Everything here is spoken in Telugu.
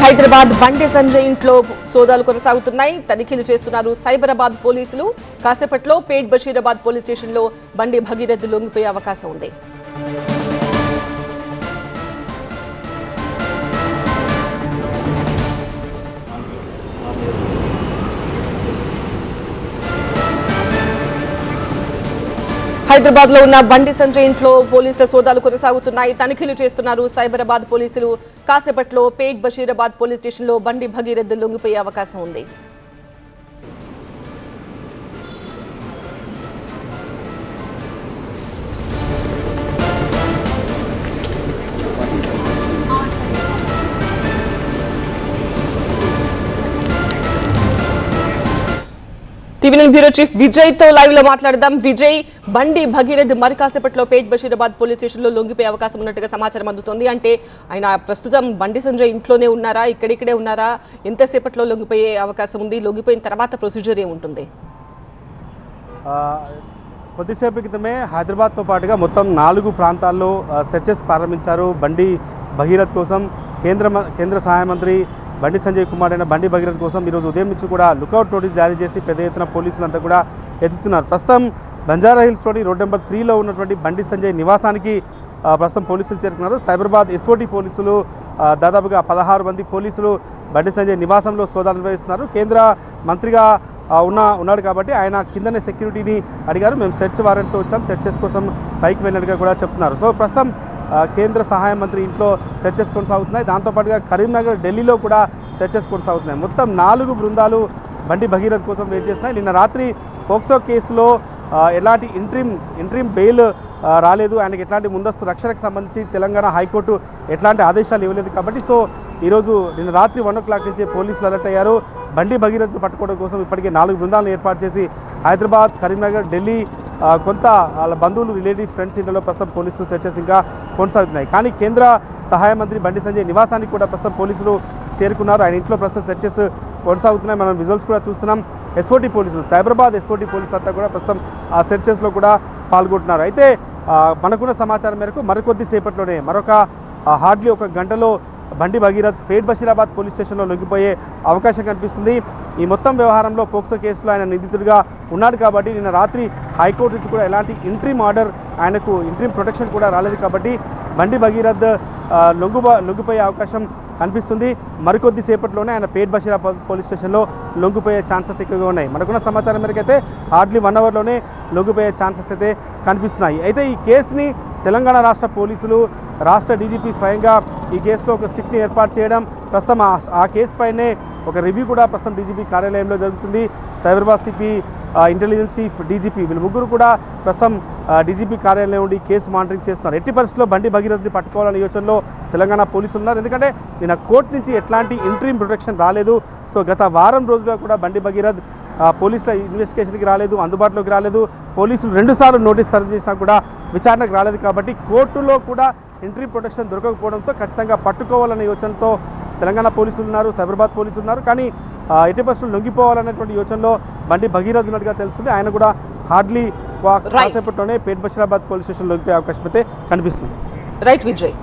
హైదరాబాద్ బండి సంజయ్ ఇంట్లో సోదాలు కొనసాగుతున్నాయి. తనిఖీలు చేస్తున్నారు సైబరాబాద్ పోలీసులు. కాసేపట్లో పేట్ బషీరాబాద్ పోలీస్ స్టేషన్లో బండి భగీరథ్ లొంగిపోయే అవకాశం ఉంది. హైదరాబాద్ లో ఉన్న బండి సంజయ్ ఇంట్లో పోలీసుల సోదాలు కొనసాగుతున్నాయి. తనిఖీలు చేస్తున్నారు సైబరాబాద్ పోలీసులు. కాసేపట్లో పేట్ బషీరాబాద్ పోలీస్ స్టేషన్లో బండి భగీరథ్ లొంగిపోయే అవకాశం ఉంది. టీవీ9 బ్యూరో చీఫ్ విజయ్ తో లైవ్ లో మాట్లాడదాం. విజయ్, బండి భగీరథ్ మరి కాసేపట్లో పేట్ బషీరాబాద్ పోలీస్ స్టేషన్ లో లొంగిపోయే అవకాశం ఉన్నట్టుగా సమాచారం అందుతోంది. అంటే ఆయన ప్రస్తుతం బండి సంజయ్ ఇంట్లోనే ఉన్నారా, ఇక్కడిక్కడే ఉన్నారా, ఎంతసేపట్లో లొంగిపోయే అవకాశం ఉంది? లొంగిపోయిన తర్వాత ప్రొసీజర్ ఏముంటుంది? కొద్దిసేపు క్రితమే హైదరాబాద్తో పాటుగా మొత్తం 4 ప్రాంతాల్లో సెర్చెస్ ప్రారంభించారు బండి భగీరథ్ కోసం. కేంద్ర సహాయ మంత్రి బండి సంజయ్ కుమార్ అయిన బండి భగీరథ్ కోసం ఈరోజు ఉదయం నుంచి కూడా లుకౌట్ నోటీస్ జారీ చేసి పెద్ద ఎత్తున పోలీసులంతా కూడా ఎత్తుతున్నారు. ప్రస్తుతం బంజారా హిల్స్లోని రోడ్ నెంబర్ 3లో ఉన్నటువంటి బండి సంజయ్ నివాసానికి ప్రస్తుతం పోలీసులు చేరుకున్నారు. సైబరాబాద్ ఎస్ఓటీ పోలీసులు దాదాపుగా 16 మంది పోలీసులు బండి సంజయ్ నివాసంలో సోదాలు నిర్వహిస్తున్నారు. కేంద్ర మంత్రిగా ఉన్నాడు కాబట్టి ఆయన కిందనే సెక్యూరిటీని అడిగారు. మేము సెర్చ్ వారెంట్తో వచ్చాం, సెర్చెస్ కోసం పైకి వెళ్ళినట్టుగా కూడా చెప్తున్నారు. సో ప్రస్తుతం కేంద్ర సహాయ మంత్రి ఇంట్లో సెర్చెస్ కొనసాగుతున్నాయి. దాంతోపాటుగా కరీంనగర్, ఢిల్లీలో కూడా సెర్చెస్ కొనసాగుతున్నాయి. మొత్తం 4 బృందాలు బండి భగీరథ్ కోసం వెయిట్ చేస్తున్నాయి. నిన్న రాత్రి పోక్సో కేసులో ఎలాంటి ఇంట్రీమ్ బెయిల్ రాలేదు. ఆయనకి ఎట్లాంటి ముందస్తు రక్షణకు సంబంధించి తెలంగాణ హైకోర్టు ఎట్లాంటి ఆదేశాలు ఇవ్వలేదు కాబట్టి సో ఈరోజు నిన్న రాత్రి 1 o'clock నుంచి పోలీసులు అలర్ట్ అయ్యారు. బండి భగీరథ్ను పట్టుకోవడం కోసం ఇప్పటికే 4 బృందాలను ఏర్పాటు చేసి హైదరాబాద్, కరీంనగర్, ఢిల్లీ, కొంత వాళ్ళ బంధువులు, రిలేటివ్, ఫ్రెండ్స్ ఇంట్లో ప్రస్తుతం పోలీసులు సెర్చెస్ ఇంకా కొనసాగుతున్నాయి. కానీ కేంద్ర సహాయ మంత్రి బండి సంజయ్ నివాసానికి కూడా ప్రస్తుతం పోలీసులు చేరుకున్నారు. ఆయన ఇంట్లో ప్రస్తుతం సెర్చెస్ కొనసాగుతున్నాయి. మనం విజువల్స్ కూడా చూస్తున్నాం. ఎస్ఓటీ పోలీసులు, సైబరాబాద్ ఎస్ఓటీ పోలీసులు అంతా కూడా ప్రస్తుతం ఆ సెర్చెస్లో కూడా పాల్గొంటున్నారు. అయితే మనకున్న సమాచారం మేరకు మరికొద్ది సేపట్లోనే మరొక హార్డ్లీ 1 గంటలో బండి భగీరథ్ పేట్ బషీరాబాద్ పోలీస్ స్టేషన్లో లొంగిపోయే అవకాశం కనిపిస్తుంది. ఈ మొత్తం వ్యవహారంలో పోక్సో కేసులో ఆయన నిందితుడిగా ఉన్నాడు కాబట్టి నిన్న రాత్రి హైకోర్టు నుంచి కూడా ఎలాంటి ఇంట్రీమ్ ఆర్డర్, ఆయనకు ఇంట్రీమ్ ప్రొటెక్షన్ కూడా రాలేదు కాబట్టి బండి భగీరథ్ లొంగిపోయే అవకాశం కనిపిస్తుంది. మరికొద్ది సేపట్లోనే ఆయన పేట్ బషీరాబాద్ పోలీస్ స్టేషన్లో లొంగిపోయే ఛాన్సెస్ ఎక్కువగా ఉన్నాయి. మనకున్న సమాచారం మేరకు అయితే హార్డ్లీ 1 అవర్లోనే లొంగిపోయే ఛాన్సెస్ అయితే కనిపిస్తున్నాయి. అయితే ఈ కేసుని తెలంగాణ రాష్ట్ర పోలీసులు, రాష్ట్ర డీజీపీ స్వయంగా ఈ కేసులో ఒక సిట్ని ఏర్పాటు చేయడం, ప్రస్తుతం ఆ కేసు పైనే ఒక రివ్యూ కూడా ప్రస్తుతం డీజీపీ కార్యాలయంలో జరుగుతుంది. Cyberabad CP, intelligence chief, DGP వీళ్ళు ముగ్గురు కూడా ప్రస్తుతం డీజీపీ కార్యాలయం ఉండి కేసు మానిటరింగ్ చేస్తున్నారు. ఎట్టి పరిస్థితుల్లో బండి భగీరథ్ని పట్టుకోవాలనే యోచనలో తెలంగాణ పోలీసులు ఉన్నారు. ఎందుకంటే నిన్న కోర్టు నుంచి ఎట్లాంటి ఇంట్రీమ్ ప్రొటెక్షన్ రాలేదు. సో గత వారం రోజులుగా కూడా బండి భగీరథ్ పోలీసుల ఇన్వెస్టిగేషన్కి రాలేదు, అందుబాటులోకి రాలేదు. పోలీసులు 2 సార్లు నోటీస్ సర్వ్ చేసినా కూడా విచారణకు రాలేదు కాబట్టి కోర్టులో కూడా ఇంట్రీమ్ ప్రొటెక్షన్ దొరకకపోవడంతో ఖచ్చితంగా పట్టుకోవాలనే యోచనతో తెలంగాణ పోలీసులు ఉన్నారు, సైబరాబాద్ పోలీసులు ఉన్నారు. కానీ ఎట్టి పరిస్థితులు లొంగిపోవాలనేటువంటి యోచనలో బండి భగీరథ్ ఉన్నట్టుగా తెలుస్తుంది. ఆయన కూడా హార్డ్లీ కాసేపట్లోనే పేట్ బషీరాబాద్ పోలీస్ స్టేషన్ లొంగిపోయే అవకాశం అయితే కనిపిస్తుంది. రైట్ విజయ్.